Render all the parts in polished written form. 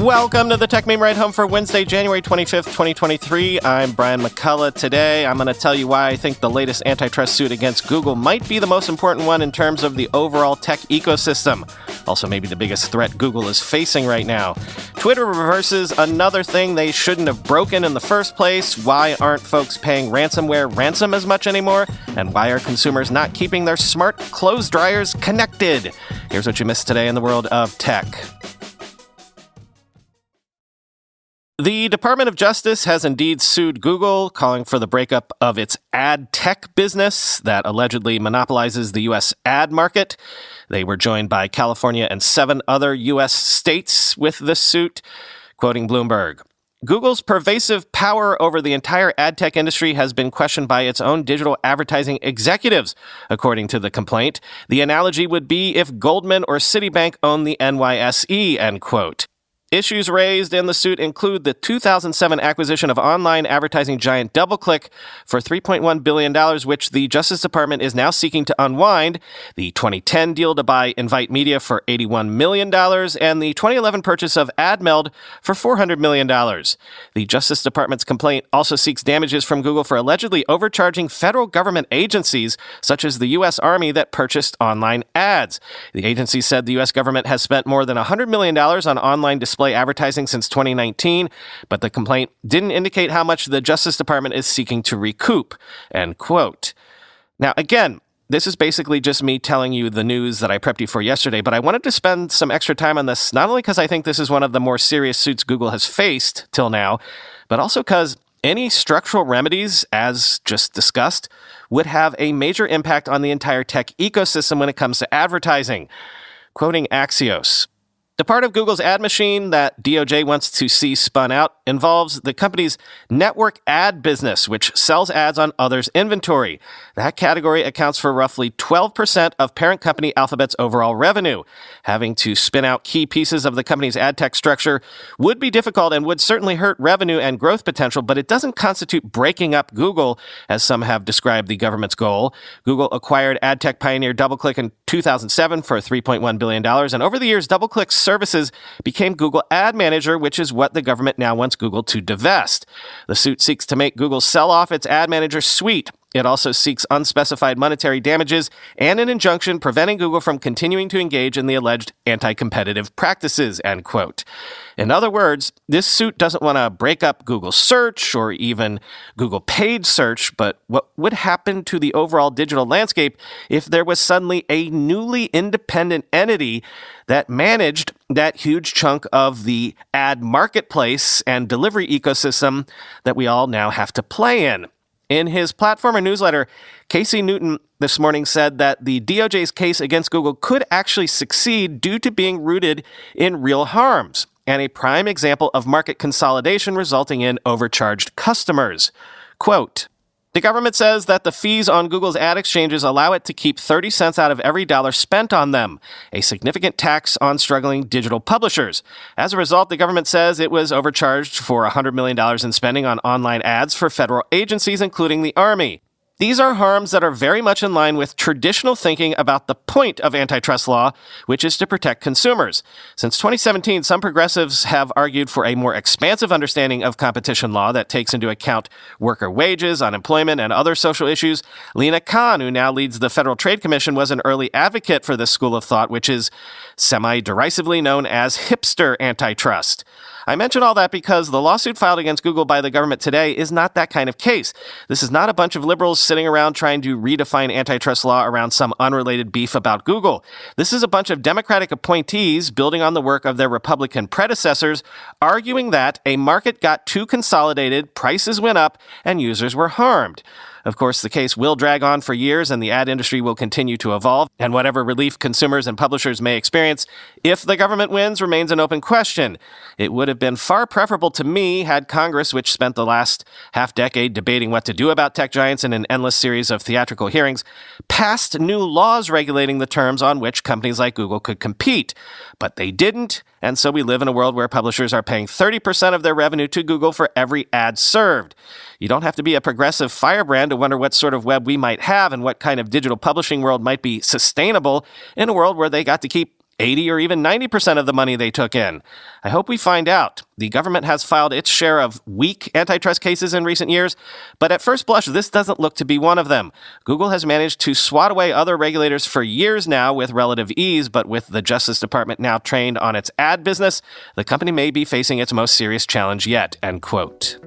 Welcome to the Techmeme Ride Home for Wednesday, January 25th, 2023. I'm Brian McCullough. Today, I'm going to tell you why I think the latest antitrust suit against Google might be the most important one in terms of the overall tech ecosystem. Also, maybe the biggest threat Google is facing right now. Twitter reverses another thing they shouldn't have broken in the first place. Why aren't folks paying ransomware ransom as much anymore? And why are consumers not keeping their smart clothes dryers connected? Here's what you missed today in the world of tech. The Department of Justice has indeed sued Google, calling for the breakup of its ad tech business that allegedly monopolizes the U.S. ad market. They were joined by California and 7 other U.S. states with this suit. Quoting Bloomberg, Google's pervasive power over the entire ad tech industry has been questioned by its own digital advertising executives, according to the complaint. The analogy would be if Goldman or Citibank owned the NYSE, end quote. Issues raised in the suit include the 2007 acquisition of online advertising giant DoubleClick for $3.1 billion, which the Justice Department is now seeking to unwind, the 2010 deal to buy Invite Media for $81 million, and the 2011 purchase of AdMeld for $400 million. The Justice Department's complaint also seeks damages from Google for allegedly overcharging federal government agencies, such as the U.S. Army, that purchased online ads. The agency said the U.S. government has spent more than $100 million on online display advertising since 2019, but the complaint didn't indicate how much the Justice Department is seeking to recoup, end quote. Now, again, this is basically just me telling you the news that I prepped you for yesterday, but I wanted to spend some extra time on this, not only because I think this is one of the more serious suits Google has faced till now, but also because any structural remedies, as just discussed, would have a major impact on the entire tech ecosystem when it comes to advertising. Quoting Axios, the part of Google's ad machine that DOJ wants to see spun out involves the company's network ad business, which sells ads on others' inventory. That category accounts for roughly 12% of parent company Alphabet's overall revenue. Having to spin out key pieces of the company's ad tech structure would be difficult and would certainly hurt revenue and growth potential, but it doesn't constitute breaking up Google, as some have described the government's goal. Google acquired ad tech pioneer DoubleClick in 2007 for $3.1 billion, and over the years, DoubleClick's services became Google Ad Manager, which is what the government now wants Google to divest. The suit seeks to make Google sell off its Ad Manager suite. It also seeks unspecified monetary damages and an injunction preventing Google from continuing to engage in the alleged anti-competitive practices, end quote. In other words, this suit doesn't want to break up Google Search or even Google Paid Search, but what would happen to the overall digital landscape if there was suddenly a newly independent entity that managed that huge chunk of the ad marketplace and delivery ecosystem that we all now have to play in? In his Platformer newsletter, Casey Newton this morning said that the DOJ's case against Google could actually succeed due to being rooted in real harms and a prime example of market consolidation resulting in overcharged customers. Quote, the government says that the fees on Google's ad exchanges allow it to keep 30 cents out of every dollar spent on them, a significant tax on struggling digital publishers. As a result, the government says it was overcharged for $100 million in spending on online ads for federal agencies, including the Army. These are harms that are very much in line with traditional thinking about the point of antitrust law, which is to protect consumers. Since 2017, some progressives have argued for a more expansive understanding of competition law that takes into account worker wages, unemployment, and other social issues. Lena Khan, who now leads the Federal Trade Commission, was an early advocate for this school of thought, which is semi-derisively known as hipster antitrust. I mention all that because the lawsuit filed against Google by the government today is not that kind of case. This is not a bunch of liberals sitting around trying to redefine antitrust law around some unrelated beef about Google. This is a bunch of Democratic appointees building on the work of their Republican predecessors, arguing that a market got too consolidated, prices went up, and users were harmed. Of course, the case will drag on for years and the ad industry will continue to evolve, and whatever relief consumers and publishers may experience, if the government wins, remains an open question. It would have been far preferable to me had Congress, which spent the last half-decade debating what to do about tech giants in an endless series of theatrical hearings, passed new laws regulating the terms on which companies like Google could compete. But they didn't, and so we live in a world where publishers are paying 30% of their revenue to Google for every ad served. You don't have to be a progressive firebrand to wonder what sort of web we might have and what kind of digital publishing world might be sustainable in a world where they got to keep 80 or even 90% of the money they took in? I hope we find out. The government has filed its share of weak antitrust cases in recent years, but at first blush, this doesn't look to be one of them. Google has managed to swat away other regulators for years now with relative ease, but with the Justice Department now trained on its ad business, the company may be facing its most serious challenge yet, end quote.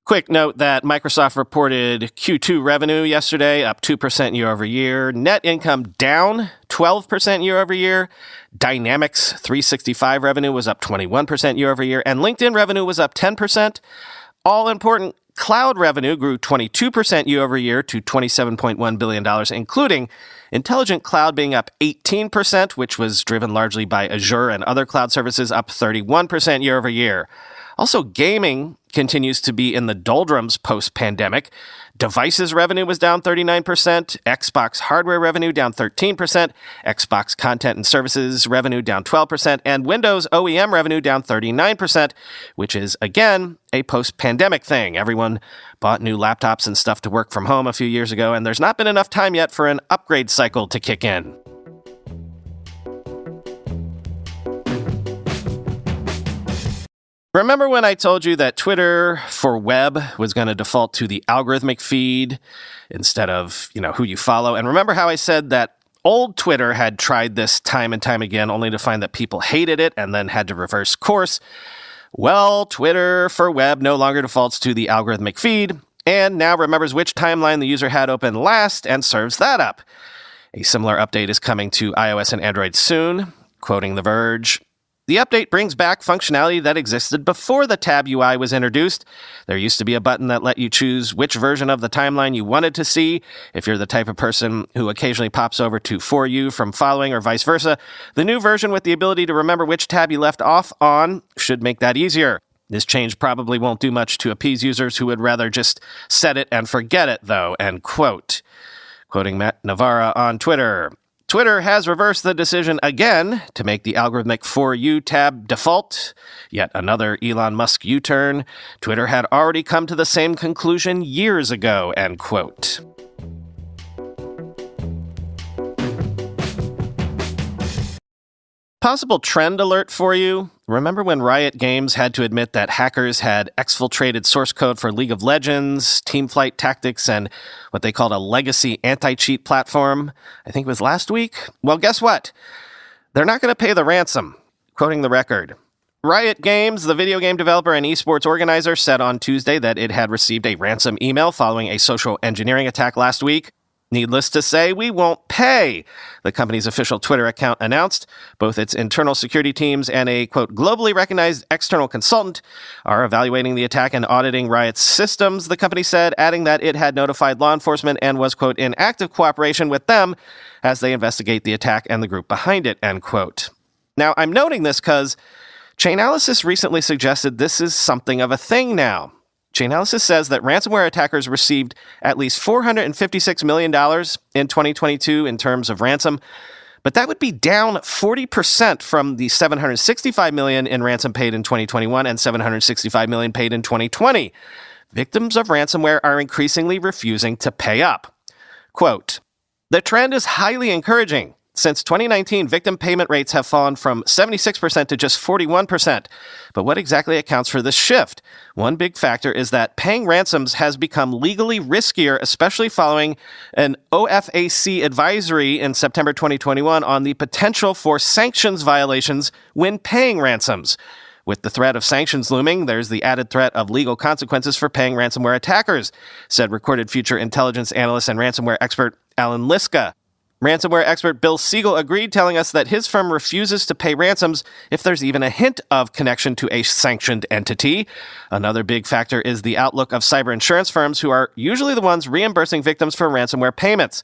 Quick note that Microsoft reported Q2 revenue yesterday, up 2% year over year. Net income down 12% year over year. Dynamics 365 revenue was up 21% year over year. And LinkedIn revenue was up 10%. All important, cloud revenue grew 22% year over year to $27.1 billion, including Intelligent Cloud being up 18%, which was driven largely by Azure and other cloud services, up 31% year over year. Also, gaming continues to be in the doldrums post-pandemic. Devices revenue was down 39%, Xbox hardware revenue down 13%, Xbox content and services revenue down 12%, and Windows OEM revenue down 39%, which is, again, a post-pandemic thing. Everyone bought new laptops and stuff to work from home a few years ago, and there's not been enough time yet for an upgrade cycle to kick in. Remember when I told you that Twitter for web was going to default to the algorithmic feed instead of, who you follow? And remember how I said that old Twitter had tried this time and time again, only to find that people hated it and then had to reverse course? Well, Twitter for web no longer defaults to the algorithmic feed and now remembers which timeline the user had open last and serves that up. A similar update is coming to iOS and Android soon. Quoting The Verge, the update brings back functionality that existed before the tab UI was introduced. There used to be a button that let you choose which version of the timeline you wanted to see. If you're the type of person who occasionally pops over to For You from following or vice versa, the new version with the ability to remember which tab you left off on should make that easier. This change probably won't do much to appease users who would rather just set it and forget it, though, end quote. Quoting Matt Navarra on Twitter, Twitter has reversed the decision again to make the algorithmic For You tab default. Yet another Elon Musk U-turn. Twitter had already come to the same conclusion years ago, end quote. Possible trend alert for you. Remember when Riot Games had to admit that hackers had exfiltrated source code for League of Legends, Teamfight Tactics, and what they called a legacy anti-cheat platform? I think it was last week. Well, guess what? They're not going to pay the ransom. Quoting The Record, Riot Games, the video game developer and esports organizer, said on Tuesday that it had received a ransom email following a social engineering attack last week. Needless to say, we won't pay, the company's official Twitter account announced. Both its internal security teams and a, quote, globally recognized external consultant are evaluating the attack and auditing Riot's systems, the company said, adding that it had notified law enforcement and was, quote, in active cooperation with them as they investigate the attack and the group behind it, end quote. Now, I'm noting this because Chainalysis recently suggested this is something of a thing now. Chainalysis says that ransomware attackers received at least $456 million in 2022 in terms of ransom, but that would be down 40% from the $765 million in ransom paid in 2021 and $765 million paid in 2020. Victims of ransomware are increasingly refusing to pay up. Quote, the trend is highly encouraging. Since 2019, victim payment rates have fallen from 76% to just 41%. But what exactly accounts for this shift? One big factor is that paying ransoms has become legally riskier, especially following an OFAC advisory in September 2021 on the potential for sanctions violations when paying ransoms. With the threat of sanctions looming, there's the added threat of legal consequences for paying ransomware attackers, said Recorded Future intelligence analyst and ransomware expert Alan Liska. Ransomware expert Bill Siegel agreed, telling us that his firm refuses to pay ransoms if there's even a hint of connection to a sanctioned entity. Another big factor is the outlook of cyber insurance firms, who are usually the ones reimbursing victims for ransomware payments.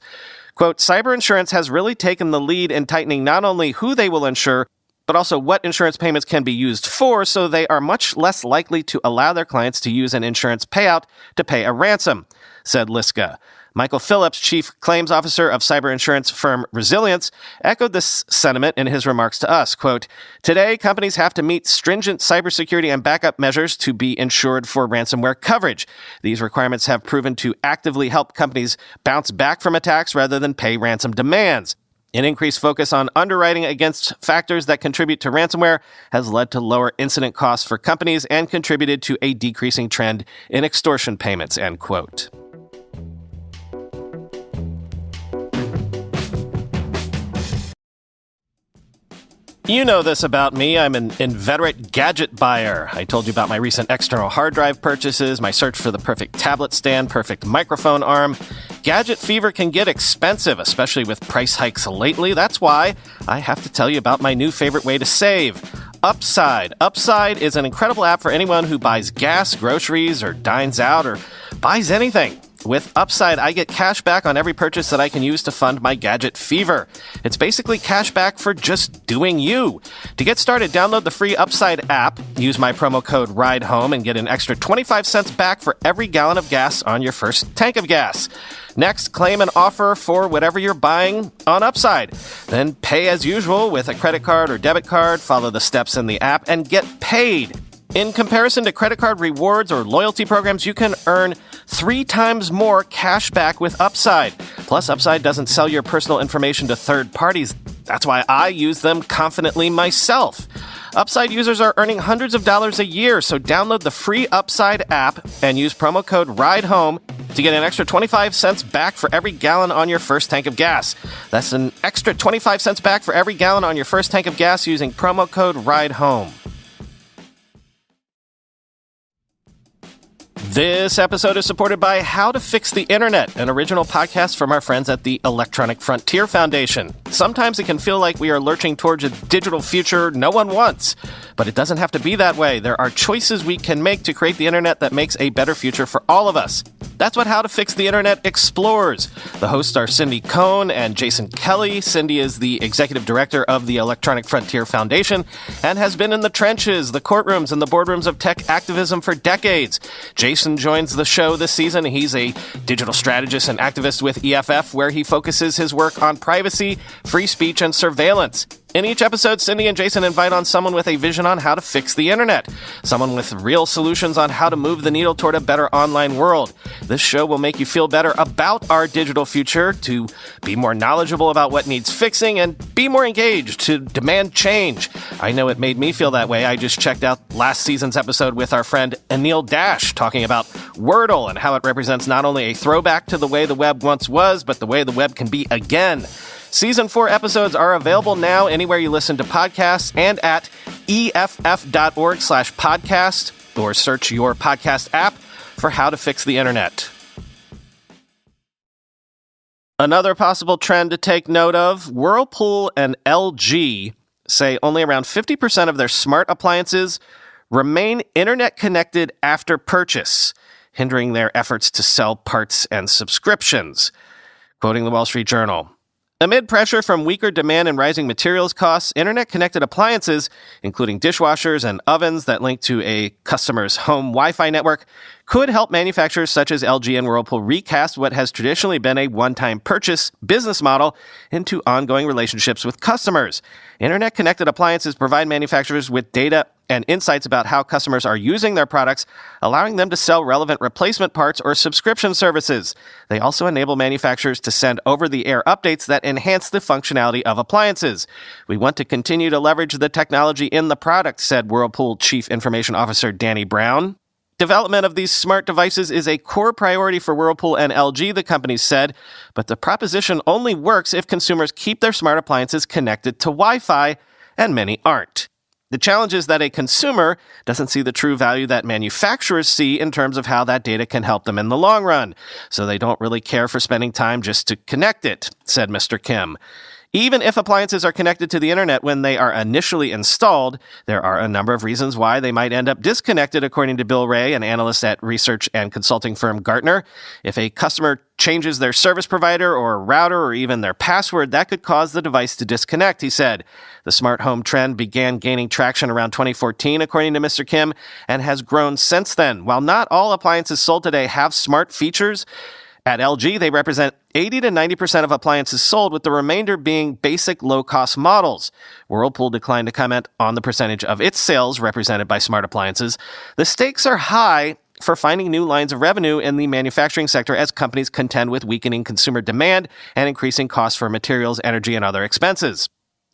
Quote, cyber insurance has really taken the lead in tightening not only who they will insure, but also what insurance payments can be used for, so they are much less likely to allow their clients to use an insurance payout to pay a ransom, said Liska. Michael Phillips, chief claims officer of cyber insurance firm Resilience, echoed this sentiment in his remarks to us. Quote, "Today, companies have to meet stringent cybersecurity and backup measures to be insured for ransomware coverage. These requirements have proven to actively help companies bounce back from attacks rather than pay ransom demands. An increased focus on underwriting against factors that contribute to ransomware has led to lower incident costs for companies and contributed to a decreasing trend in extortion payments," end quote. You know this about me. I'm an inveterate gadget buyer. I told you about my recent external hard drive purchases, my search for the perfect tablet stand, perfect microphone arm. Gadget fever can get expensive, especially with price hikes lately. That's why I have to tell you about my new favorite way to save. Upside. Upside is an incredible app for anyone who buys gas, groceries, or dines out, or buys anything. With Upside, I get cash back on every purchase that I can use to fund my gadget fever. It's basically cash back for just doing you. To get started, download the free Upside app, use my promo code RIDEHOME, and get an extra 25 cents back for every gallon of gas on your first tank of gas. Next, claim an offer for whatever you're buying on Upside. Then pay as usual with a credit card or debit card, follow the steps in the app, and get paid. In comparison to credit card rewards or loyalty programs, you can earn 3 times more cash back with Upside. Plus, Upside doesn't sell your personal information to third parties. That's why I use them confidently myself. Upside users are earning hundreds of dollars a year, so download the free Upside app and use promo code RIDEHOME to get an extra 25 cents back for every gallon on your first tank of gas. That's an extra 25 cents back for every gallon on your first tank of gas using promo code RIDEHOME. This episode is supported by How to Fix the Internet, an original podcast from our friends at the Electronic Frontier Foundation. Sometimes it can feel like we are lurching towards a digital future no one wants, but it doesn't have to be that way. There are choices we can make to create the internet that makes a better future for all of us. That's what How to Fix the Internet explores. The hosts are Cindy Cohn and Jason Kelly. Cindy is the executive director of the Electronic Frontier Foundation and has been in the trenches, the courtrooms, and the boardrooms of tech activism for decades. Jason joins the show this season. He's a digital strategist and activist with EFF, where he focuses his work on privacy, free speech, and surveillance. In each episode, Cindy and Jason invite on someone with a vision on how to fix the internet, someone with real solutions on how to move the needle toward a better online world. This show will make you feel better about our digital future, to be more knowledgeable about what needs fixing, and be more engaged, to demand change. I know it made me feel that way. I just checked out last season's episode with our friend Anil Dash, talking about Wordle and how it represents not only a throwback to the way the web once was, but the way the web can be again. Season 4 episodes are available now anywhere you listen to podcasts and at EFF.org/podcast, or search your podcast app for How to Fix the Internet. Another possible trend to take note of, Whirlpool and LG say only around 50% of their smart appliances remain internet connected after purchase, hindering their efforts to sell parts and subscriptions. Quoting the Wall Street Journal, amid pressure from weaker demand and rising materials costs, internet-connected appliances, including dishwashers and ovens that link to a customer's home Wi-Fi network, could help manufacturers such as LG and Whirlpool recast what has traditionally been a one-time purchase business model into ongoing relationships with customers. Internet-connected appliances provide manufacturers with data and insights about how customers are using their products, allowing them to sell relevant replacement parts or subscription services. They also enable manufacturers to send over-the-air updates that enhance the functionality of appliances. We want to continue to leverage the technology in the product, said Whirlpool Chief Information Officer Danny Brown. Development of these smart devices is a core priority for Whirlpool and LG, the companies said, but the proposition only works if consumers keep their smart appliances connected to Wi-Fi, and many aren't. The challenge is that a consumer doesn't see the true value that manufacturers see in terms of how that data can help them in the long run, so they don't really care for spending time just to connect it, said Mr. Kim. Even if appliances are connected to the internet when they are initially installed, there are a number of reasons why they might end up disconnected, according to Bill Ray, an analyst at research and consulting firm Gartner. If a customer changes their service provider or router or even their password, that could cause the device to disconnect, he said. The smart home trend began gaining traction around 2014, according to Mr. Kim, and has grown since then. While not all appliances sold today have smart features, at LG, they represent 80 to 90% of appliances sold, with the remainder being basic low-cost models. Whirlpool declined to comment on the percentage of its sales represented by smart appliances. The stakes are high for finding new lines of revenue in the manufacturing sector as companies contend with weakening consumer demand and increasing costs for materials, energy, and other expenses.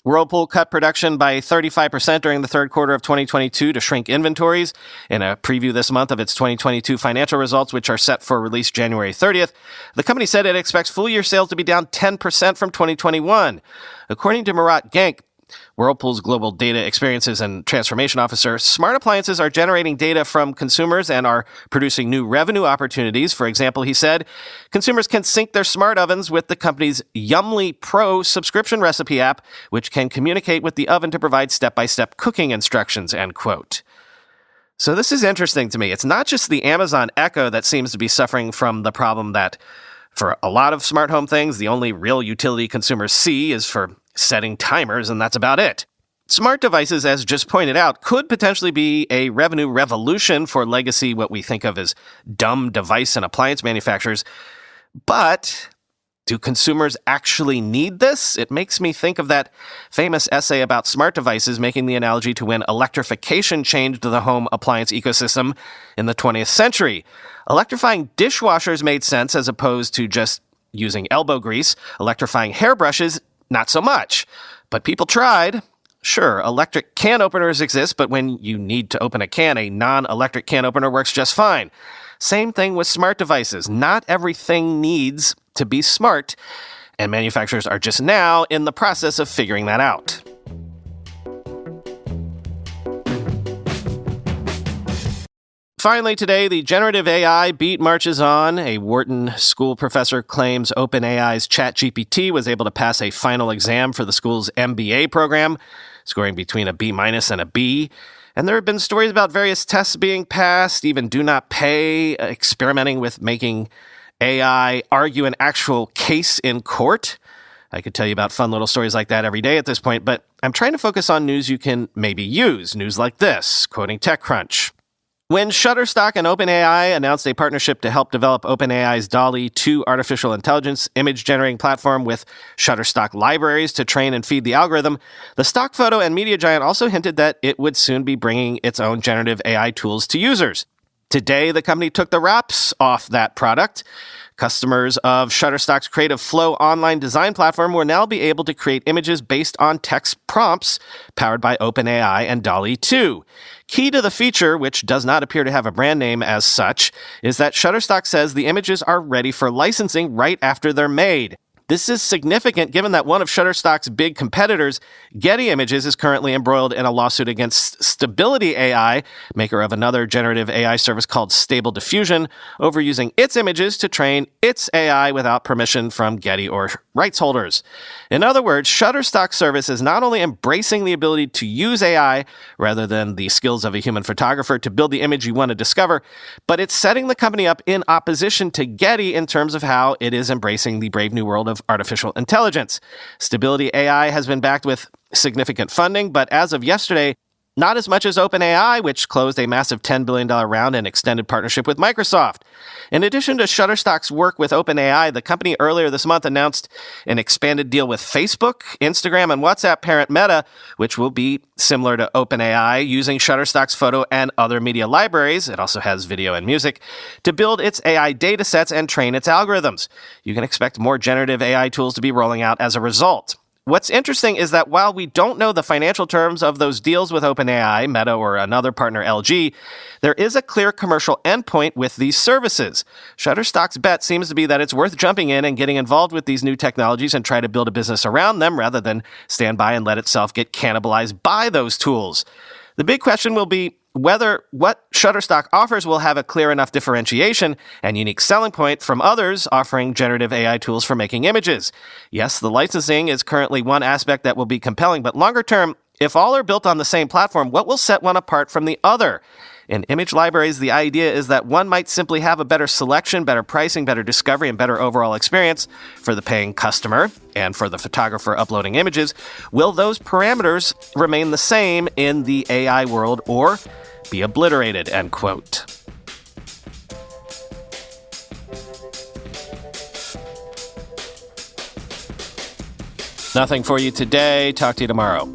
Whirlpool cut production by 35% during the third quarter of 2022 to shrink inventories. In a preview this month of its 2022 financial results, which are set for release January 30th, the company said it expects full-year sales to be down 10% from 2021. According to Murat Genk, Whirlpool's Global Data Experiences and Transformation Officer, smart appliances are generating data from consumers and are producing new revenue opportunities. For example, he said, consumers can sync their smart ovens with the company's Yumly Pro subscription recipe app, which can communicate with the oven to provide step-by-step cooking instructions, end quote. So this is interesting to me. It's not just the Amazon Echo that seems to be suffering from the problem that, for a lot of smart home things, the only real utility consumers see is for setting timers, and that's about it. Smart devices, as just pointed out, could potentially be a revenue revolution for legacy, what we think of as dumb device and appliance manufacturers. But do consumers actually need this? It makes me think of that famous essay about smart devices, making the analogy to when electrification changed the home appliance ecosystem in the 20th century. Electrifying dishwashers made sense as opposed to just using elbow grease. Electrifying hairbrushes, not so much. But people tried. Sure, electric can openers exist, but when you need to open a can, a non-electric can opener works just fine. Same thing with smart devices. Not everything needs to be smart, and manufacturers are just now in the process of figuring that out. Finally today, the generative AI beat marches on. A Wharton school professor claims OpenAI's ChatGPT was able to pass a final exam for the school's MBA program, scoring between a B- and a B. And there have been stories about various tests being passed, even do not pay, experimenting with making AI argue an actual case in court. I could tell you about fun little stories like that every day at this point, but I'm trying to focus on news you can maybe use. News like this, quoting TechCrunch. When Shutterstock and OpenAI announced a partnership to help develop OpenAI's DALL-E 2 artificial intelligence image-generating platform with Shutterstock libraries to train and feed the algorithm, the stock photo and media giant also hinted that it would soon be bringing its own generative AI tools to users. Today, the company took the wraps off that product. Customers of Shutterstock's Creative Flow online design platform will now be able to create images based on text prompts powered by OpenAI and DALL-E 2. Key to the feature, which does not appear to have a brand name as such, is that Shutterstock says the images are ready for licensing right after they're made. This is significant given that one of Shutterstock's big competitors, Getty Images, is currently embroiled in a lawsuit against Stability AI, maker of another generative AI service called Stable Diffusion, over using its images to train its AI without permission from Getty or rights holders. In other words, Shutterstock's service is not only embracing the ability to use AI rather than the skills of a human photographer to build the image you want to discover, but it's setting the company up in opposition to Getty in terms of how it is embracing the brave new world of artificial intelligence. Stability AI has been backed with significant funding, but as of yesterday, not as much as OpenAI, which closed a massive $10 billion round and extended partnership with Microsoft. In addition to Shutterstock's work with OpenAI, the company earlier this month announced an expanded deal with Facebook, Instagram, and WhatsApp parent Meta, which will be similar to OpenAI, using Shutterstock's photo and other media libraries, it also has video and music, to build its AI datasets and train its algorithms. You can expect more generative AI tools to be rolling out as a result. What's interesting is that while we don't know the financial terms of those deals with OpenAI, Meta, or another partner, LG, there is a clear commercial endpoint with these services. Shutterstock's bet seems to be that it's worth jumping in and getting involved with these new technologies and try to build a business around them rather than stand by and let itself get cannibalized by those tools. The big question will be whether what Shutterstock offers will have a clear enough differentiation and unique selling point from others offering generative AI tools for making images. Yes, the licensing is currently one aspect that will be compelling, but longer term, if all are built on the same platform, what will set one apart from the other? In image libraries, the idea is that one might simply have a better selection, better pricing, better discovery, and better overall experience for the paying customer and for the photographer uploading images. Will those parameters remain the same in the AI world or be obliterated, end quote. Nothing for you today. Talk to you tomorrow.